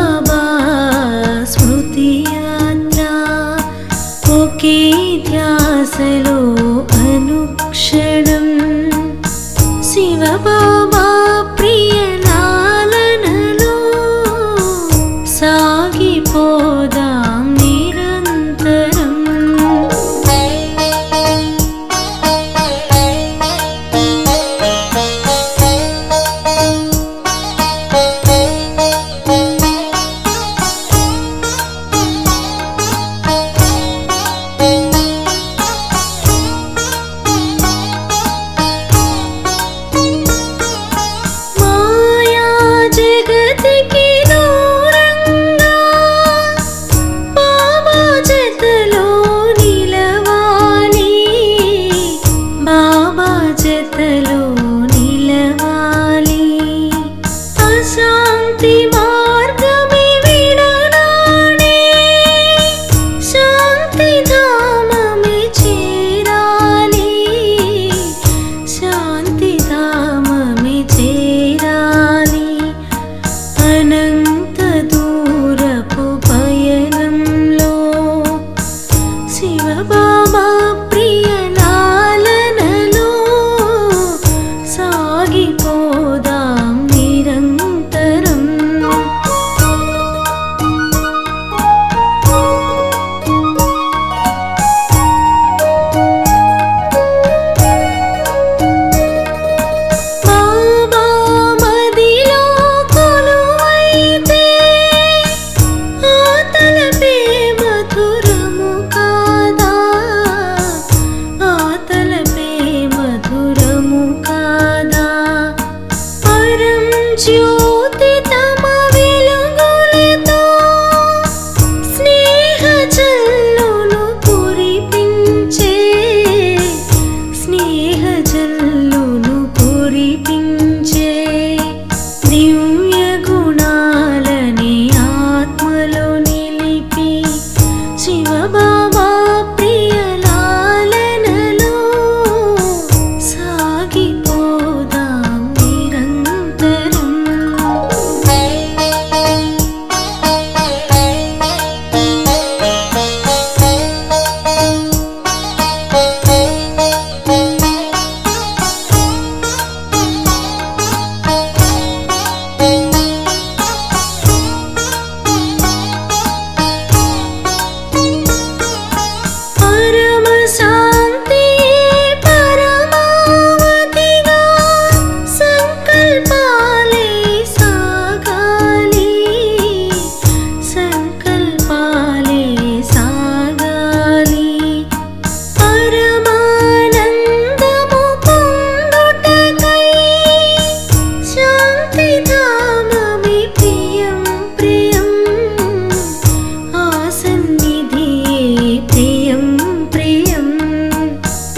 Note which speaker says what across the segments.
Speaker 1: బాబా స్మృతి యాత్ర ఒకే ధ్యాసలో అనుక్షణం శివబాబా ప్రియ లాలనలో సాగిపోదాం నిరంతరం.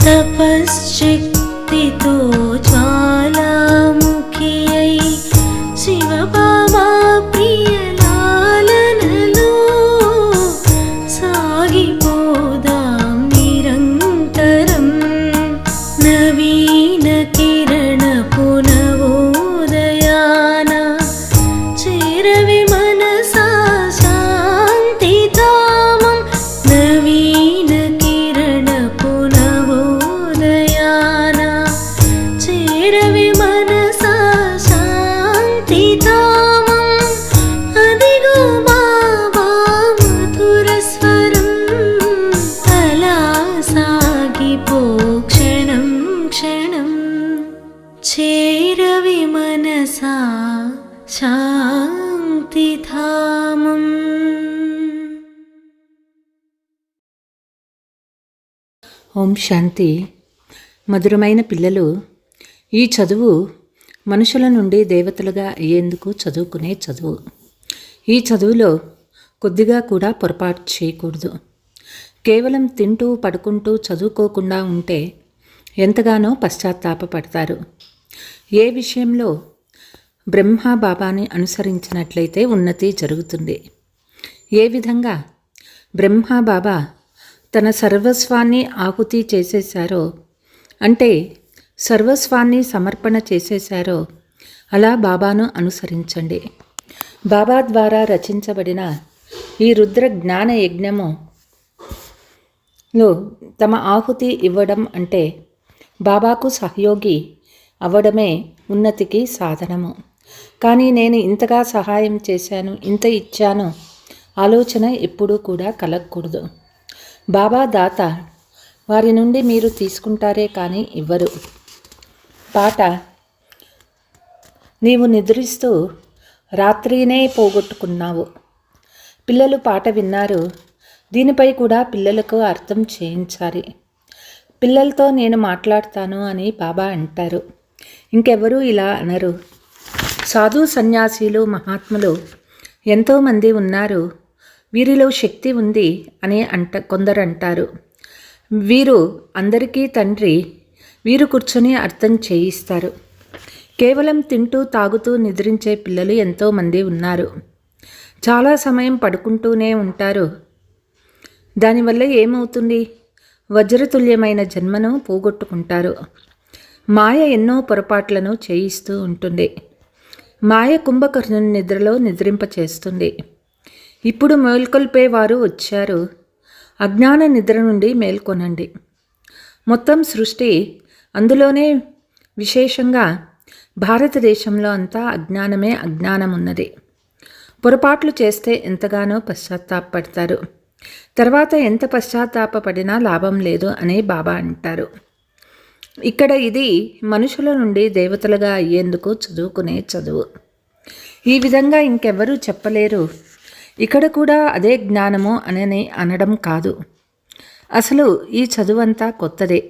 Speaker 1: తపశ్శక్తితో జ్వాలాముఖి అయి శివబాబా ప్రియ లాలనలో సాగిపోదాం నిరంతరం. నవీన కిరణపు నవోదయాన చేరవి మనసా శాంతిధామం. నవీన కిరణపు నవోదయాన చేరవి మనసా శాంతిధామం. అదిగో బాబా మధుర స్వరం అలా సాగిపో క్షణం క్షణం. చేరవి మనసా శాంతిధామం.
Speaker 2: ఓం శాంతి. మధురమైన పిల్లలు, ఈ చదువు మనుషుల నుండి దేవతలుగా అయ్యేందుకు చదువుకునే చదువు. ఈ చదువులో కొద్దిగా కూడా పొరపాటు చేయకూడదు. కేవలం తింటూ పడుకుంటూ చదువుకోకుండా ఉంటే ఎంతగానో పశ్చాత్తాపపడతారు. ఏ విషయంలో బ్రహ్మ బాబాని అనుసరించినట్లయితే ఉన్నతి జరుగుతుంది. ఏ విధంగా బ్రహ్మ బాబా తన సర్వస్వాన్ని ఆహుతి చేసేశారో, అంటే సర్వస్వాన్ని సమర్పణ చేసేశారో, అలా బాబాను అనుసరించండి. బాబా ద్వారా రచించబడిన ఈ రుద్ర జ్ఞాన యజ్ఞములో తమ ఆహుతి ఇవ్వడం అంటే బాబాకు సహయోగి అవ్వడమే ఉన్నతికి సాధనము. కానీ నేను ఇంతగా సహాయం చేశాను, ఇంత ఇచ్చాను ఆలోచన ఎప్పుడూ కూడా కలగకూడదు. బాబా దాత, వారి నుండి మీరు తీసుకుంటారే కానీ ఇవ్వరు. పాట: నీవు నిద్రిస్తూ రాత్రినే పోగొట్టుకున్నావు. పిల్లలు పాట విన్నారు. దీనిపై కూడా పిల్లలకు అర్థం చేయించాలి. పిల్లలతో నేను మాట్లాడతాను అని బాబా అంటారు. ఇంకెవరూ ఇలా అనరు. సాధు సన్యాసీలు మహాత్ములు ఎంతోమంది ఉన్నారు. వీరిలో శక్తి ఉంది అని కొందరు అంటారు. వీరు అందరికీ తండ్రి. వీరు కూర్చొని అర్థం చేయిస్తారు. కేవలం తింటూ తాగుతూ నిద్రించే పిల్లలు ఎంతోమంది ఉన్నారు. చాలా సమయం పడుకుంటూనే ఉంటారు. దానివల్ల ఏమవుతుంది? వజ్రతుల్యమైన జన్మను పోగొట్టుకుంటారు. మాయ ఎన్నో పొరపాట్లను చేయిస్తూ ఉంటుంది. మాయ కుంభకర్ణుని నిద్రలో నిద్రింపచేస్తుంది. ఇప్పుడు మేల్కొల్పేవారు వచ్చారు. అజ్ఞాన నిద్ర నుండి మేల్కొనండి. మొత్తం సృష్టి, అందులోనే విశేషంగా భారతదేశంలో అంతా అజ్ఞానమే అజ్ఞానమున్నది. పొరపాట్లు చేస్తే ఎంతగానో పశ్చాత్తాపడతారు. తర్వాత ఎంత పశ్చాత్తాపడినా లాభం లేదు అని బాబా అంటారు. ఇక్కడ ఇది మనుషుల నుండి దేవతలుగా అయ్యేందుకు చదువుకునే చదువు. ఈ విధంగా ఇంకెవ్వరూ చెప్పలేరు. ఇక్కడ కూడా అదే జ్ఞానము అని అనడం కాదు. అసలు ఈ చదువంతా కొత్తదే.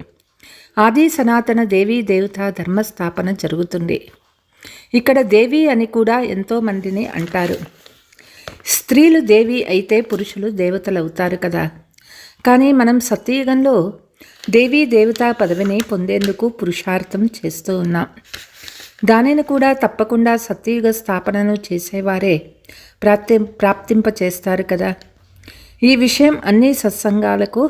Speaker 2: ఆది సనాతన దేవీ దేవత ధర్మస్థాపన జరుగుతుంది. ఇక్కడ దేవి అని కూడా ఎంతోమందిని అంటారు. స్త్రీలు దేవి అయితే పురుషులు దేవతలు అవుతారు కదా. కానీ మనం సత్యయుగంలో దేవీ దేవతా పదవిని పొందేందుకు పురుషార్థం చేస్తూ ఉన్నాం. దానిని కూడా తప్పకుండా సత్యయుగ స్థాపనను చేసేవారే ప్రాప్తింపచేస్తారు కదా. ఈ విషయం అన్ని సత్సంగాలకు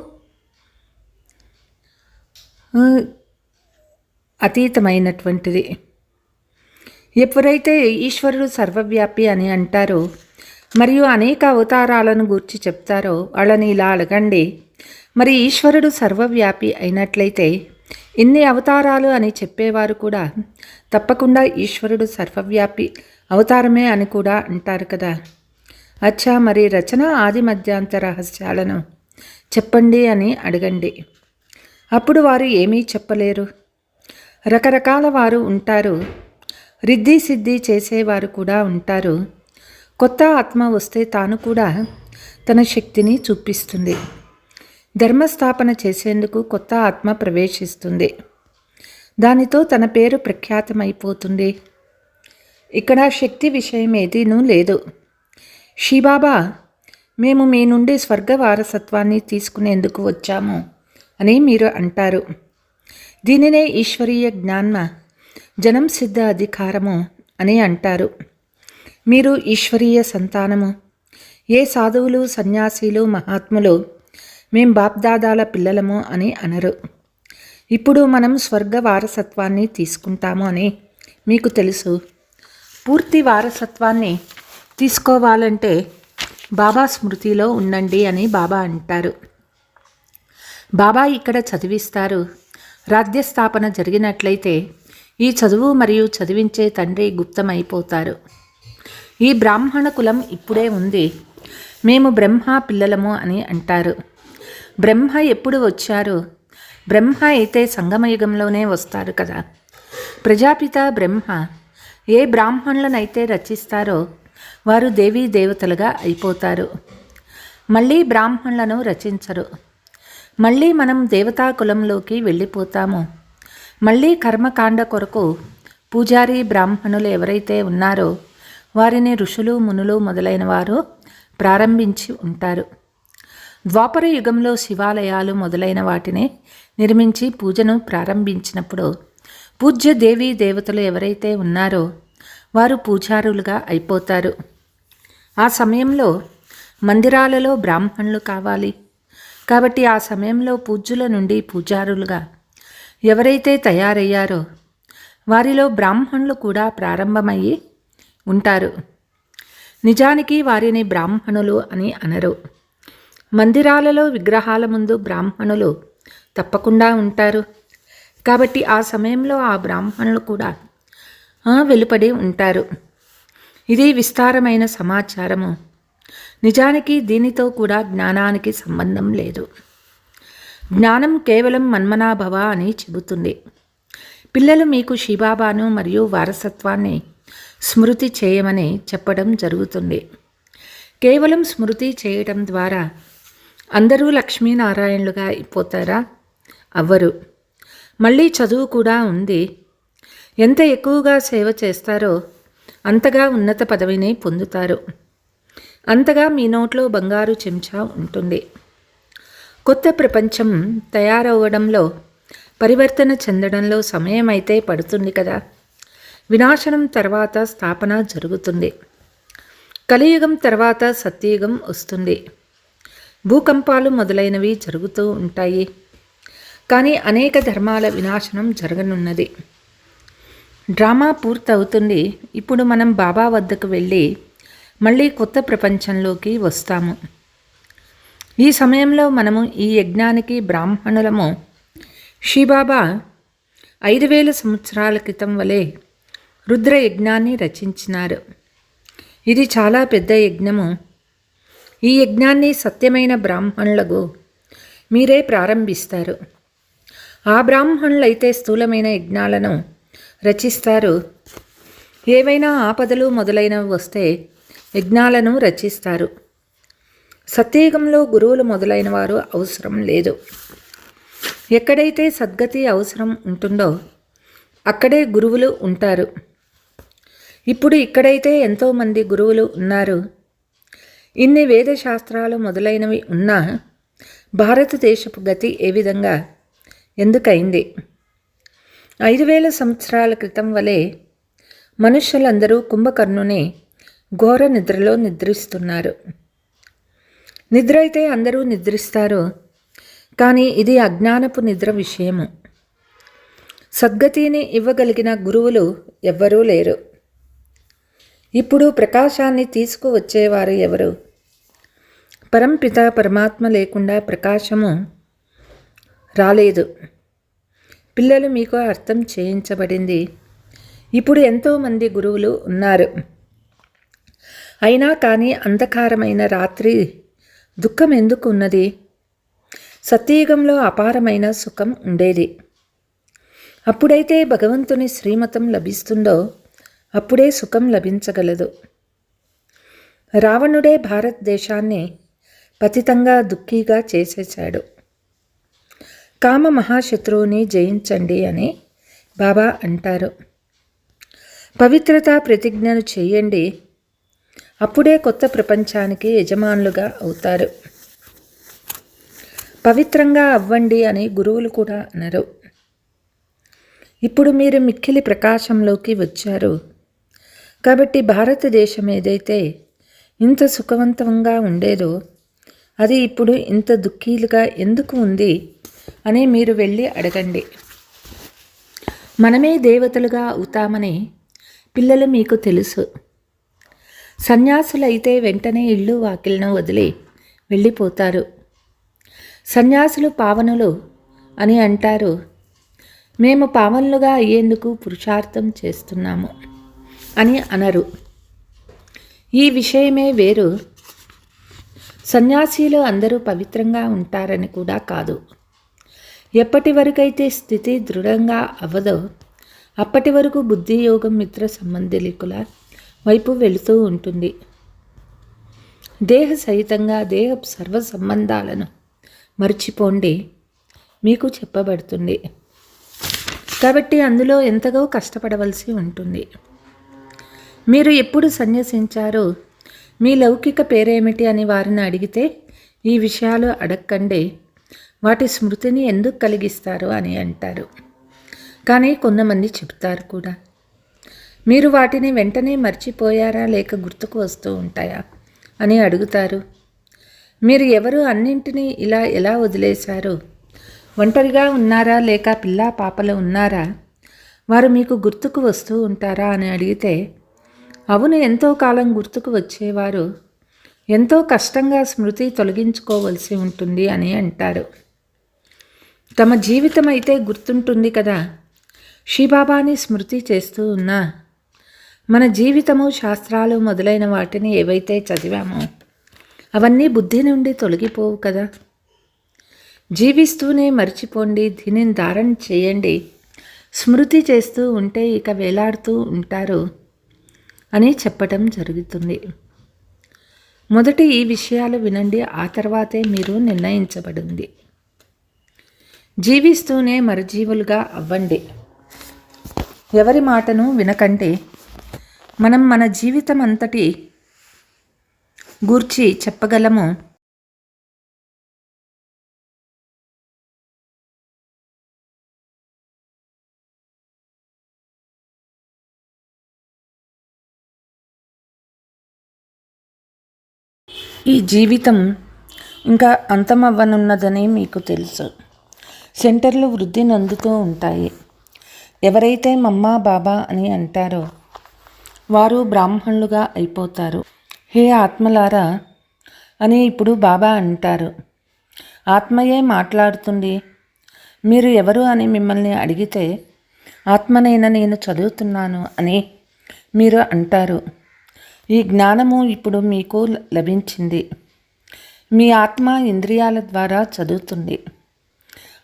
Speaker 2: అతీతమైనటువంటిది. ఎప్పుడైతే ఈశ్వరుడు సర్వవ్యాపి అని అంటారో మరియు అనేక అవతారాలను గూర్చి చెప్తారో వాళ్ళని ఇలా అడగండి, మరి ఈశ్వరుడు సర్వవ్యాపి అయినట్లయితే ఇన్ని అవతారాలు అని చెప్పేవారు కూడా తప్పకుండా ఈశ్వరుడు సర్వవ్యాపి అవతారమే అని కూడా అంటారు కదా. అచ్చా, మరి రచన ఆది మధ్యాంత రహస్యాలను చెప్పండి అని అడగండి. అప్పుడు వారు ఏమీ చెప్పలేరు. రకరకాల వారు ఉంటారు. రిద్ధి సిద్ధి చేసేవారు కూడా ఉంటారు. కొత్త ఆత్మ వస్తే తాను కూడా తన శక్తిని చూపిస్తుంది. ధర్మస్థాపన చేసేందుకు కొత్త ఆత్మ ప్రవేశిస్తుంది. దానితో తన పేరు ప్రఖ్యాతమైపోతుంది. ఇక్కడ శక్తి విషయం ఏదీనూ లేదు. శివబాబా, మేము మీ నుండి స్వర్గ వారసత్వాన్ని తీసుకునేందుకు వచ్చాము అని మీరు అంటారు. దీనినే ఈశ్వరీయ జ్ఞాన జనం సిద్ధ అధికారము అని అంటారు. మీరు ఈశ్వరీయ సంతానము. ఏ సాధువులు సన్యాసీలు మహాత్ములు మేం బాప్దాదాల పిల్లలము అని అనరు. ఇప్పుడు మనం స్వర్గ వారసత్వాన్ని తీసుకుంటాము అని మీకు తెలుసు. పూర్తి వారసత్వాన్ని తీసుకోవాలంటే బాబా స్మృతిలో ఉండండి అని బాబా అంటారు. బాబా ఇక్కడ చదివిస్తారు. రాజ్యస్థాపన జరిగినట్లయితే ఈ చదువు మరియు చదివించే తండ్రి గుప్తమైపోతారు. ఈ బ్రాహ్మణ కులం ఇప్పుడే ఉంది. మేము బ్రహ్మ పిల్లలము అని అంటారు. బ్రహ్మ ఎప్పుడు వచ్చారు? బ్రహ్మ అయితే సంగమయుగంలోనే వస్తారు కదా. ప్రజాపిత బ్రహ్మ ఏ బ్రాహ్మణులనైతే రచిస్తారో వారు దేవీ దేవతలుగా అయిపోతారు. మళ్ళీ బ్రాహ్మణులను రచించరు. మళ్ళీ మనం దేవతా కులంలోకి వెళ్ళిపోతాము. మళ్ళీ కర్మకాండ కొరకు పూజారి బ్రాహ్మణులు ఎవరైతే ఉన్నారో వారిని ఋషులు మునులు మొదలైన వారు ప్రారంభించి ఉంటారు. ద్వాపర యుగంలో శివాలయాలు మొదలైన వాటిని నిర్మించి పూజను ప్రారంభించినప్పుడు పూజ్య దేవీ దేవతలు ఎవరైతే ఉన్నారో వారు పూజారులుగా అయిపోతారు. ఆ సమయంలో మందిరాలలో బ్రాహ్మణులు కావాలి. కాబట్టి ఆ సమయంలో పూజ్యుల నుండి పూజారులుగా ఎవరైతే తయారయ్యారో వారిలో బ్రాహ్మణులు కూడా ప్రారంభమయ్యి ఉంటారు. నిజానికి వారిని బ్రాహ్మణులు అని అనరు. మందిరాలలో విగ్రహాల ముందు బ్రాహ్మణులు తప్పకుండా ఉంటారు. కాబట్టి ఆ సమయంలో ఆ బ్రాహ్మణులు కూడా వెలుపడి ఉంటారు. ఇది విస్తారమైన సమాచారము. నిజానికి దీనితో కూడా జ్ఞానానికి సంబంధం లేదు. జ్ఞానం కేవలం మన్మనాభవ అని చెబుతుంది. పిల్లలు మీకు శివబాబాను మరియు వారసత్వాన్ని స్మృతి చేయమని చెప్పడం జరుగుతుంది. కేవలం స్మృతి చేయడం ద్వారా అందరూ లక్ష్మీనారాయణులుగా అయిపోతారా? అవ్వరు. మళ్ళీ చదువు కూడా ఉంది. ఎంత ఎక్కువగా సేవ చేస్తారో అంతగా ఉన్నత పదవిని పొందుతారు. అంతగా మీ నోట్లో బంగారు చెంచా ఉంటుంది. కొత్త ప్రపంచం తయారవ్వడంలో, పరివర్తన చెందడంలో సమయం అయితే పడుతుంది కదా. వినాశనం తర్వాత స్థాపన జరుగుతుంది. కలియుగం తర్వాత సత్యయుగం వస్తుంది. భూకంపాలు మొదలైనవి జరుగుతూ ఉంటాయి. కానీ అనేక ధర్మాల వినాశనం జరగనున్నది. డ్రామా పూర్తవుతుంది. ఇప్పుడు మనం బాబా వద్దకు వెళ్ళి మళ్ళీ కొత్త ప్రపంచంలోకి వస్తాము. ఈ సమయంలో మనము ఈ యజ్ఞానికి బ్రాహ్మణులము. శివబాబా 5000 సంవత్సరాల క్రితం వలె రుద్ర యజ్ఞాన్ని రచించినారు. ఇది చాలా పెద్ద యజ్ఞము. ఈ యజ్ఞాన్ని సత్యమైన బ్రాహ్మణులకు మీరే ప్రారంభిస్తారు. ఆ బ్రాహ్మణులైతే స్థూలమైన యజ్ఞాలను రచిస్తారు. ఏవైనా ఆపదలు మొదలైనవి వస్తే యజ్ఞాలను రచిస్తారు. సత్యయుగంలో గురువులు మొదలైన వారు అవసరం లేదు. ఎక్కడైతే సద్గతి అవసరం ఉంటుందో అక్కడే గురువులు ఉంటారు. ఇప్పుడు ఇక్కడైతే ఎంతోమంది గురువులు ఉన్నారు. ఇన్ని వేదశాస్త్రాలు మొదలైనవి ఉన్నా భారతదేశపు గతి ఏ విధంగా ఎందుకైంది? 5000 సంవత్సరాల క్రితం వలె మనుష్యులందరూ కుంభకర్ణుని ఘోర నిద్రలో నిద్రిస్తున్నారు. నిద్ర అయితే అందరూ నిద్రిస్తారు. కానీ ఇది అజ్ఞానపు నిద్ర విషయము. సద్గతిని ఇవ్వగలిగిన గురువులు ఎవ్వరూ లేరు. ఇప్పుడు ప్రకాశాన్ని తీసుకువచ్చేవారు ఎవరు? పరంపిత పరమాత్మ లేకుండా ప్రకాశము రాలేదు. పిల్లలు మీకు అర్థం చేయించబడింది. ఇప్పుడు ఎంతోమంది గురువులు ఉన్నారు. అయినా కానీ అంధకారమైన రాత్రి దుఃఖం ఎందుకు ఉన్నది? సత్యయుగంలో అపారమైన సుఖం ఉండేది. అప్పుడైతే భగవంతుని శ్రీమతం లభిస్తుందో అప్పుడే సుఖం లభించగలదు. రావణుడే భారతదేశాన్ని పతితంగా దుఃఖీగా చేసేశాడు. కామ మహాశత్రువుని జయించండి అని బాబా అంటారు. పవిత్రత ప్రతిజ్ఞను చేయండి. అప్పుడే కొత్త ప్రపంచానికి యజమానులుగా అవుతారు. పవిత్రంగా అవ్వండి అని గురువులు కూడా అనరు. ఇప్పుడు మీరు మిక్కిలి ప్రకాశంలోకి వచ్చారు. కాబట్టి భారతదేశం ఏదైతే ఇంత సుఖవంతంగా ఉండేదో అది ఇప్పుడు ఇంత దుఃఖీలుగా ఎందుకు ఉంది అని మీరు వెళ్ళి అడగండి. మనమే దేవతలుగా అవుతామని పిల్లలు మీకు తెలుసు. సన్యాసులైతే వెంటనే ఇల్లు వాకిలను వదిలి వెళ్ళిపోతారు. సన్యాసులు పావనులు అని అంటారు. మేము పావనులుగా అయ్యేందుకు పురుషార్థం చేస్తున్నాము అని అనరు. ఈ విషయమే వేరు. సన్యాసీలు అందరూ పవిత్రంగా ఉంటారని కూడా కాదు. ఎప్పటి వరకైతే స్థితి దృఢంగా అవ్వదో అప్పటి వరకు బుద్ధి యోగం మిత్ర సంబంధికుల వైపు వెళుతూ ఉంటుంది. దేహ సహితంగా దేహ సర్వ సంబంధాలను మర్చిపోండి మీకు చెప్పబడుతుంది. కాబట్టి అందులో ఎంతగా కష్టపడవలసి ఉంటుంది. మీరు ఎప్పుడు సన్యసించారో మీ లౌకిక పేరేమిటి అని వారిని అడిగితే ఈ విషయాలు అడగకండి, వాటి స్మృతిని ఎందుకు కలిగిస్తారు అని అంటారు. కానీ కొంతమంది చెప్తారు కూడా, మీరు వాటిని వెంటనే మర్చిపోయారా లేక గుర్తుకు వస్తూ ఉంటాయా అని అడుగుతారు. మీరు ఎవరు అన్నింటినీ ఇలా ఎలా వదిలేశారు? ఒంటరిగా ఉన్నారా లేక పిల్లా పాపలు ఉన్నారా? వారు మీకు గుర్తుకు వస్తూ ఉంటారా అని అడిగితే అవును, ఎంతో కాలం గుర్తుకు వచ్చేవారు ఎంతో కష్టంగా స్మృతి తొలగించుకోవలసి ఉంటుంది అని అంటారు. తమ జీవితం అయితే గుర్తుంటుంది కదా. శివబాబాని స్మృతి చేస్తూ ఉన్నా మన జీవితము, శాస్త్రాలు మొదలైన వాటిని ఏవైతే చదివామో అవన్నీ బుద్ధి నుండి తొలగిపోవు కదా. జీవిస్తూనే మర్చిపోండి, దీనిని ధారణ చేయండి, స్మృతి చేస్తూ ఉంటే ఇక వేలాడుతూ ఉంటారు అని చెప్పటం జరుగుతుంది. మొదటి ఈ విషయాలు వినండి, ఆ తర్వాతే మీరు నిర్ణయించబడింది. జీవిస్తూనే మరజీవులుగా అవ్వండి. ఎవరి మాటను వినకండి. మనం మన జీవితం అంతటి గూర్చి చెప్పగలము. ఈ జీవితం ఇంకా అంతమవ్వనున్నదని మీకు తెలుసు. సెంటర్లు వృద్ధి నందుతూ ఉంటాయి. ఎవరైతే మమ్మా బాబా అని అంటారో వారు బ్రాహ్మణులుగా అయిపోతారు. హే ఆత్మలారా అని ఇప్పుడు బాబా అంటారు. ఆత్మయే మాట్లాడుతుంది. మీరు ఎవరు అని మిమ్మల్ని అడిగితే ఆత్మనైనా నేను చదువుతున్నాను అని మీరు అంటారు. ఈ జ్ఞానము ఇప్పుడు మీకు లభించింది. మీ ఆత్మ ఇంద్రియాల ద్వారా చదువుతుంది.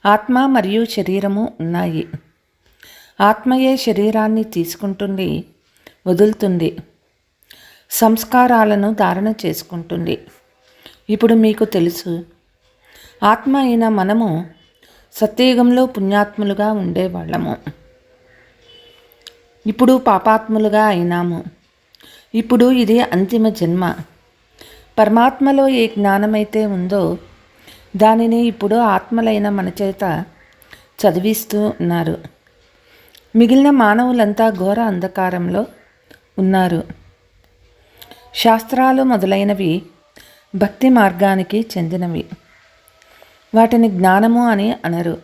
Speaker 2: ఆత్మ మరియు శరీరము ఉన్నాయి. ఆత్మయే శరీరాన్ని తీసుకుంటుంది, వదులుతుంది, సంస్కారాలను ధారణ చేసుకుంటుంది. ఇప్పుడు మీకు తెలుసు, ఆత్మ అయిన మనము సత్యయుగంలో పుణ్యాత్ములుగా ఉండేవాళ్ళము. ఇప్పుడు పాపాత్ములుగా అయినాము. ఇప్పుడు ఇది అంతిమ జన్మ. పరమాత్మలో ఏ జ్ఞానమైతే ఉందో దానిని ఇప్పుడు ఆత్మలైన మన చేత చదివిస్తూ ఉన్నారు. మిగిలిన మానవులంతా ఘోర అంధకారంలో ఉన్నారు. శాస్త్రాలు మొదలైనవి భక్తి మార్గానికి చెందినవి. వాటిని జ్ఞానము అని అనరు.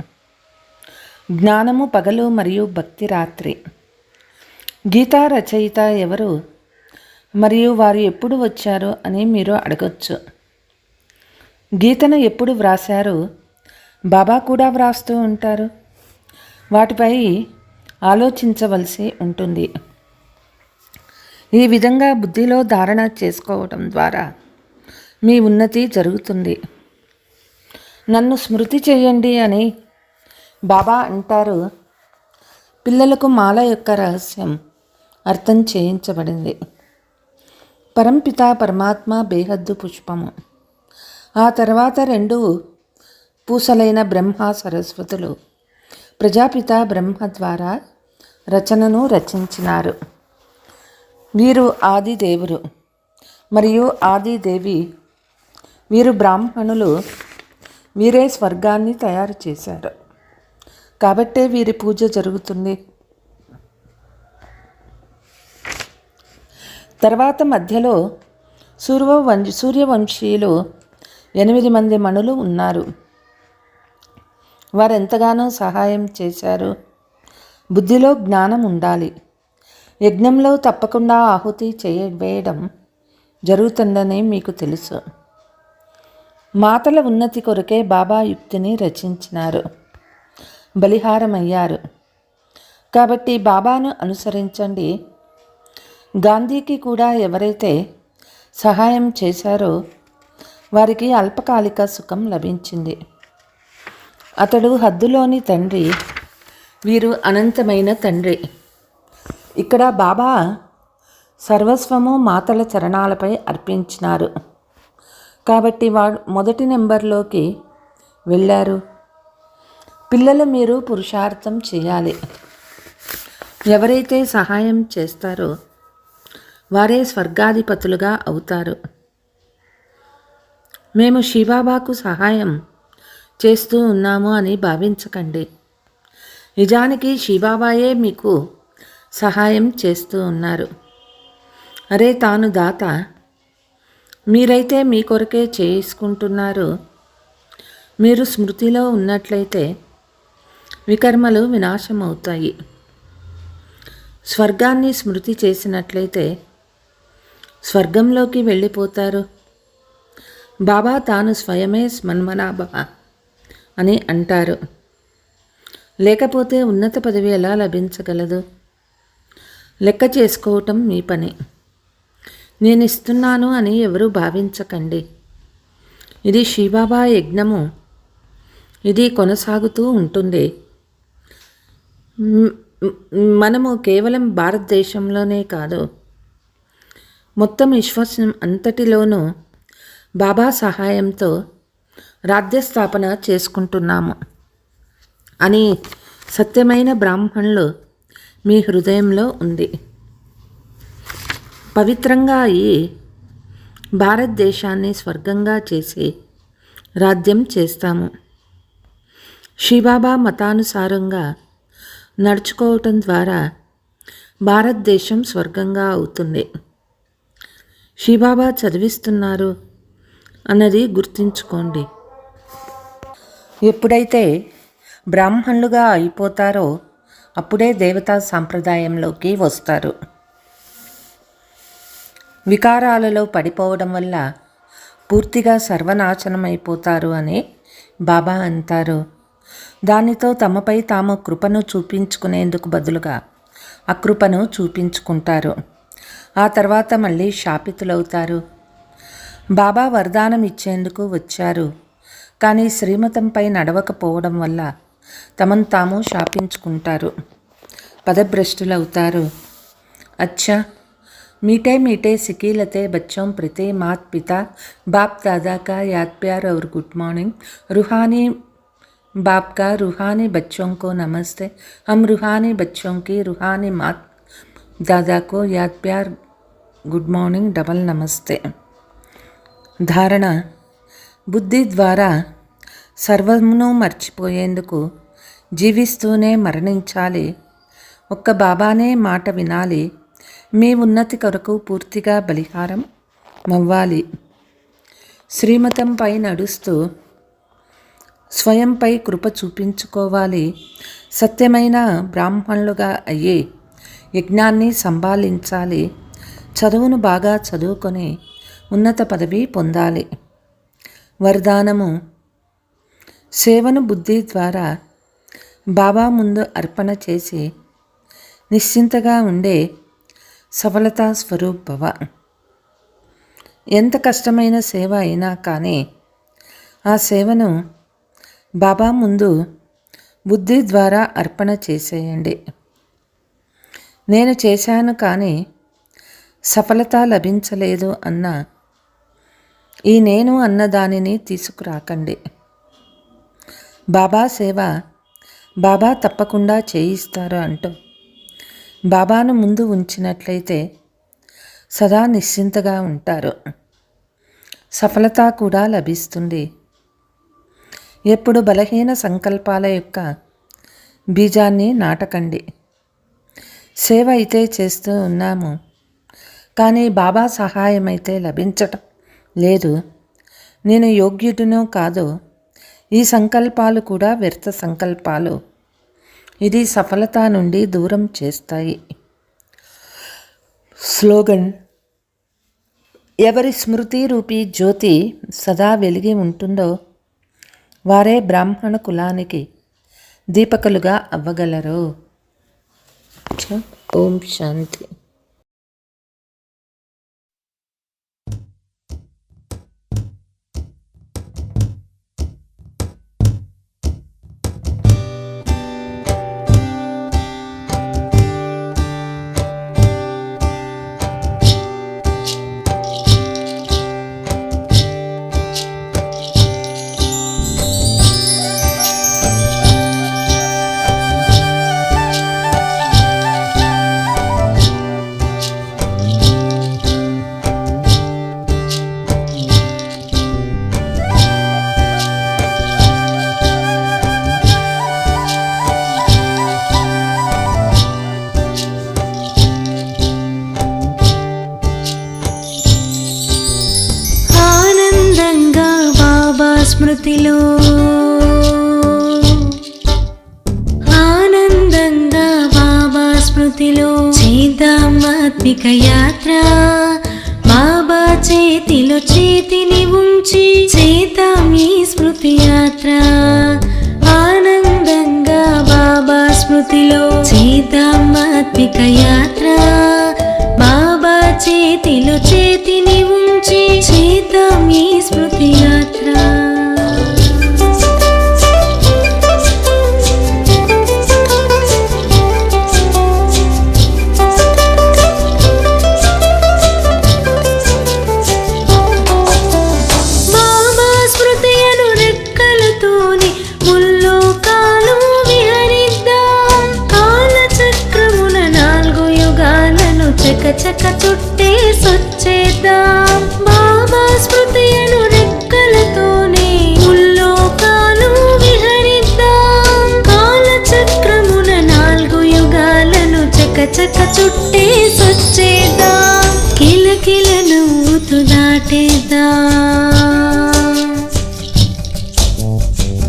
Speaker 2: జ్ఞానము పగలు మరియు భక్తి రాత్రి. గీతా రచయిత ఎవరు మరియు వారు ఎప్పుడు వచ్చారు అని మీరు అడగచ్చు. గీతను ఎప్పుడు వ్రాశారు? బాబా కూడా వ్రాస్తూ ఉంటారు. వాటిపై ఆలోచించవలసి ఉంటుంది. ఈ విధంగా బుద్ధిలో ధారణ చేసుకోవడం ద్వారా మీ ఉన్నతి జరుగుతుంది. నన్ను స్మృతి చేయండి అని బాబా అంటారు. పిల్లలకు మాల యొక్క రహస్యం అర్థం చేయించబడింది. పరంపిత పరమాత్మ బేహద్దు పుష్పము. ఆ తర్వాత 2 పూసలైన బ్రహ్మ సరస్వతులు ప్రజాపిత బ్రహ్మ ద్వారా రచనను రచించినారు. వీరు ఆది దేవుడు మరియు ఆది దేవి. వీరు బ్రాహ్మణులు. వీరే స్వర్గాన్ని తయారు చేశారు. కాబట్టే వీరి పూజ జరుగుతుంది. తర్వాత మధ్యలో సూర్యవంశీయులు 8 మంది మణులు ఉన్నారు. వారెంతగానో సహాయం చేశారు. బుద్ధిలో జ్ఞానం ఉండాలి. యజ్ఞంలో తప్పకుండా ఆహుతి వేయడం జరుగుతుందని మీకు తెలుసు. మాతల ఉన్నతి కొరకే బాబా యుక్తిని రచించినారు. బలిహారమయ్యారు. కాబట్టి బాబాను అనుసరించండి. గాంధీకి కూడా ఎవరైతే సహాయం చేశారో వారికి అల్పకాలిక సుఖం లభించింది. అతడు హద్దులోని తండ్రి, వీరు అనంతమైన తండ్రి. ఇక్కడ బాబా సర్వస్వము మాతల చరణాలపై అర్పించినారు. కాబట్టి వాడు మొదటి నెంబర్లోకి వెళ్ళారు. పిల్లలు మీరు పురుషార్థం చేయాలి. ఎవరైతే సహాయం చేస్తారో వారే స్వర్గాధిపతులుగా అవుతారు. మేము శివబాబాకు సహాయం చేస్తూ ఉన్నాము అని భావించకండి. నిజానికి శివబాబాయే మీకు సహాయం చేస్తూ ఉన్నారు. అరే తాను దాత, మీరైతే మీ కొరకే చేసుకుంటున్నారు. మీరు స్మృతిలో ఉన్నట్లయితే వికర్మలు వినాశమవుతాయి. స్వర్గాన్ని స్మృతి చేసినట్లయితే స్వర్గంలోకి వెళ్ళిపోతారు. బాబా తాను స్వయమే మన్మనాభవ అని అంటారు. లేకపోతే ఉన్నత పదవి ఎలా లభించగలదు? లెక్క చేసుకోవటం మీ పని. నేను ఇస్తున్నాను అని ఎవరూ భావించకండి. ఇది శివబాబా యజ్ఞము. ఇది కొనసాగుతూ ఉంటుంది. మనము కేవలం భారతదేశంలోనే కాదు, మొత్తం విశ్వం అంతటిలోనూ బాబా సహాయంతో రాజ్యస్థాపన చేసుకుంటున్నాము అని సత్యమైన బ్రాహ్మణులు మీ హృదయంలో ఉంది. పవిత్రంగా అయి భారతదేశాన్ని స్వర్గంగా చేసి రాజ్యం చేస్తాము. శివబాబా మతానుసారంగా నడుచుకోవటం ద్వారా భారతదేశం స్వర్గంగా అవుతుంది. శివబాబా చదివిస్తున్నారు అన్నది గుర్తుంచుకోండి. ఎప్పుడైతే బ్రాహ్మణులుగా అయిపోతారో అప్పుడే దేవతా సాంప్రదాయంలోకి వస్తారు. వికారాలలో పడిపోవడం వల్ల పూర్తిగా సర్వనాశనమైపోతారు అని బాబా అంటారు. దానితో తమపై తాము కృపను చూపించుకునేందుకు బదులుగా అకృపను చూపించుకుంటారు. ఆ తర్వాత మళ్ళీ శాపితులవుతారు. బాబా వరదానం ఇచ్చేందుకు వచ్చారు, కానీ శ్రీమతంపై నడవకపోవడం వల్ల తమను తాము శాపించుకుంటారు, పదభ్రష్టులవుతారు. అచ్చా, मीठे मीठे सिकीलते बच्चों प्रति मात पिता बाप दादा का याद प्यार और गुड मॉर्निंग. रूहानी बाप का रूहानी बच्चों को नमस्ते. हम रूहानी बच्चों की रूहानी मात दादा को याद प्यार गुड मॉर्निंग डबल नमस्ते. ధారణ: బుద్ధి ద్వారా సర్వమును మర్చిపోయేందుకు జీవిస్తూనే మరణించాలి. ఒక్క బాబానే మాట వినాలి. మీ ఉన్నతి కొరకు పూర్తిగా బలిహారం అవ్వాలి. శ్రీమతంపై నడుస్తూ స్వయంపై కృప చూపించుకోవాలి. సత్యమైన బ్రాహ్మణులుగా అయ్యి యజ్ఞాన్ని సంభాళించాలి. చదువును బాగా చదువుకొని ఉన్నత పదవి పొందాలి. వరదానము: సేవను బుద్ధి ద్వారా బాబా ముందు అర్పణ చేసి నిశ్చింతగా ఉండే సఫలతా స్వరూప్ భవ. ఎంత కష్టమైన సేవ అయినా కానీ ఆ సేవను బాబా ముందు బుద్ధి ద్వారా అర్పణ చేసేయండి. నేను చేశాను కానీ సఫలత లభించలేదు అన్న ఈ నేను అన్న దానిని తీసుకురాకండి. బాబా సేవ బాబా తప్పకుండా చేయిస్తారు అంటూ బాబాను ముందు ఉంచినట్లయితే సదా నిశ్చింతగా ఉంటారు. సఫలత కూడా లభిస్తుంది. ఎప్పుడు బలహీన సంకల్పాల యొక్క బీజాన్ని నాటకండి. సేవ అయితే చేస్తూ ఉన్నాము, కానీ బాబా సహాయం అయితే లభించటం లేదు. నేను యోగ్యుడినో కాదో, ఈ సంకల్పాలు కూడా వ్యర్థ సంకల్పాలు. ఇది సఫలత నుండి దూరం చేస్తాయి. స్లోగన్: ఎవరి స్మృతి రూపీ జ్యోతి సదా వెలిగి ఉంటుందో వారే బ్రాహ్మణ కులానికి దీపకులుగా అవ్వగలరు. ఓం శాంతి.
Speaker 1: స్మృతిలో ఆనందంగా బాబా స్మృతిలో చేద్దాం ఆత్మిక యాత్ర. స్మృతి యాత్ర ఆనందంగా బాబా స్మృతిలో చేద్దామాత్మిక యాత్ర బాబా చేతిలో చేతిని ఉంచి చేద్దాం ఈ స్మృతి యాత్ర చక చుట్టే సొచ్చేద్దాం బాబా స్మృతియను రెక్కలతోనే ముల్లోకాలు విహరిద్దాం కాలచక్రమున 4 యుగాలను చక చక చుట్టే సొచ్చేద్దాం కిలకిల నవ్వుతూ దాటేద్దాం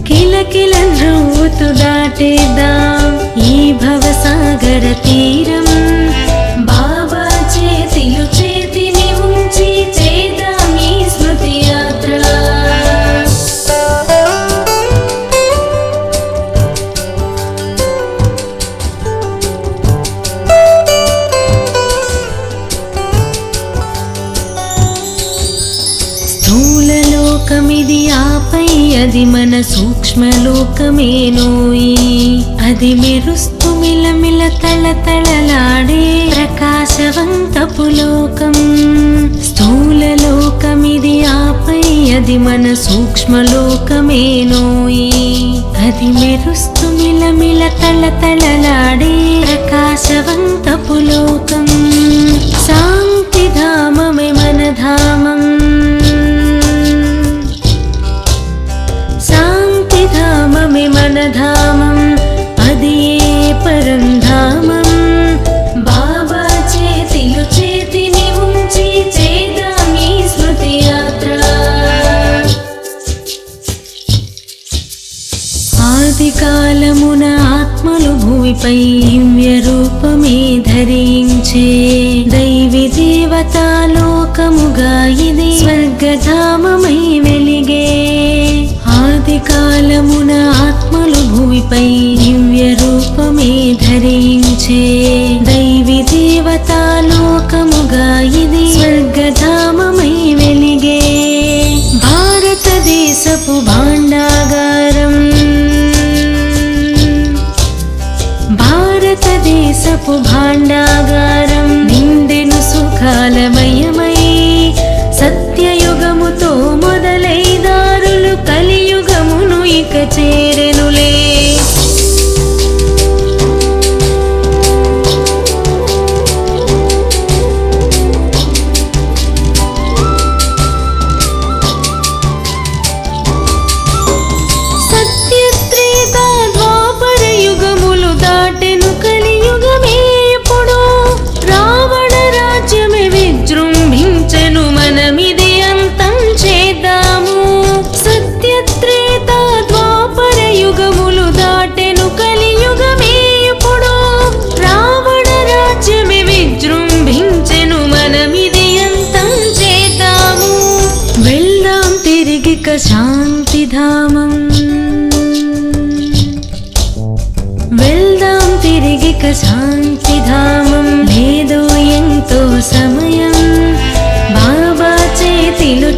Speaker 1: కిలకిల నవ్వుతూ దాటేద్దాం ఈ భవసాగర తీరం చేతిని ఉంచి చేద్దాం ఈ స్మృతి యాత్ర స్థూల లోకమిది ఆపై అది మన సూక్ష్మలోకమేనోయి అది మెరుస్తూ మిలమిల తళతళలాడే ప్రకాశవంతపు లోకం స్థూల లోకమిది ఆపై అది మన సూక్ష్మలోకమేనోయి అది మెరుస్తూ మిలమిల తళతళలాడే ప్రకాశవంతపు లోకం శాంతిధామమే మన ధామం శాంతిధామమే మన ధామం అది ఏ పరంధామం బాబా చేతిలో చేతిని ఉంచి చేద్దాం ఈ స్మృతి యాత్ర ఆది కాలమున ఆత్మలు భూమిపై దివ్య రూపమే ధరించే దైవి దేవతాలోకముగా ఇది స్వర్గధామమై వెలిగే ఆది కాలమున ఆత్మలు భూమిపై దివ్య రూపమే ధరించే దైవి దేవతాలోకముగా ఇది స్వర్గధామమై వెలిగే భారతదేశపు భాండాగారం భారతదేశపు భాండాగారం నిండెను సుఖాలమయమై సత్యయుగముతో మొదలై దారులు కలియుగమును ఇక చేరెనులే సత్యత్రేత ద్వాపర యుగములు దాటెను కలియుగమే ఇప్పుడు రావణ రాజ్యమే విజృంభించెను మనమిది అంతం చేద్దాము సత్యత్రేత ద్వాపర యుగములు దాటెను కలియుగమే ఇప్పుడు రావణ రాజ్యమే విజృంభించెను మనమిది అంతం చేద్దాము వెళ్దాం తిరిగిక శాంతిధామం వెళ్దాం తిరిగిక శాంతిధామం లేదో ఎంతో సమయం బాబా చేతిలో